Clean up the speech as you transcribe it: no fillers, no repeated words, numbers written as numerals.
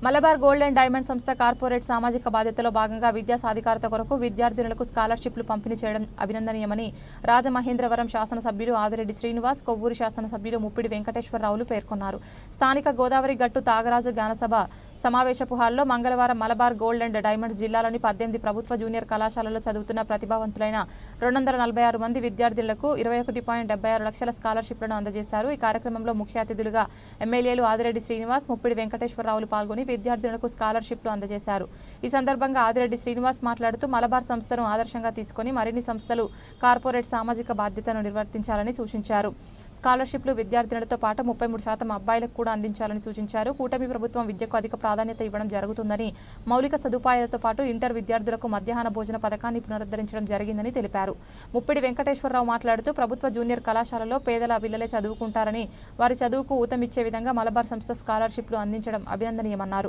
Malabar gold and diamond సంస్థ corporate సామాజిక బాధ్యతలో భాగంగా విద్యా సాధికారత కొరకు విద్యార్థినులకు స్కాలర్షిప్లు పంపిణీ చేయడం అభినందనీయమని రాజమహేంద్రవరం శాసనసభ్యులు ఆదిరెడ్డి శ్రీనివాస్, కొవ్వూరు శాసనసభ్యులు ముప్పిడి వెంకటేశ్వరరావులు పేర్కొన్నారు. స్థానిక గోదావరి గట్టు తాగరాజు గానసభ సమావేశపు హాల్లో మంగళవారం మలబార్ గోల్డ్ అండ్ డైమండ్స్ జిల్లాలోని 18 ప్రభుత్వ జూనియర్ కళాశాలల్లో చదువుతున్న ప్రతిభావంతులైన 246 మంది విద్యార్థులకు 21.76 లక్షల స్కాలర్షిప్లను అందజేశారు. ఈ కార్యక్రమంలో ముఖ్య అతిథులుగా ఎమ్మెల్యేలు ఆదిరెడ్డి శ్రీనివాస్, ముప్పిడి వెంకటేశ్వరరావులు పాల్గొని విద్యార్థులకు స్కాలర్షిప్లు అందజేశారు. ఈ సందర్భంగా ఆదిరెడ్డి శ్రీనివాస్ మాట్లాడుతూ మలబార్ సంస్థను ఆదర్శంగా తీసుకుని మరిన్ని సంస్థలు కార్పొరేట్ సామాజిక బాధ్యతను నిర్వర్తించాలని సూచించారు. స్కాలర్షిప్లు విద్యార్థినులతో పాటు 33% అబ్బాయిలకు కూడా అందించాలని సూచించారు. కూటమి ప్రభుత్వం విద్యకు అధిక ప్రాధాన్యత ఇవ్వడం జరుగుతుందని, మౌలిక సదుపాయాలతో పాటు ఇంటర్ విద్యార్థులకు మధ్యాహ్న భోజన పథకాన్ని పునరుద్ధరించడం జరిగిందని తెలిపారు. ముప్పిడి వెంకటేశ్వరరావు మాట్లాడుతూ ప్రభుత్వ జూనియర్ కళాశాలలో పేదల పిల్లలే చదువుకుంటారని, వారి చదువుకు ఊతమిచ్చే విధంగా మలబార్ సంస్థ స్కాలర్షిప్లు అందించడం అభినందనీయమన్నారు.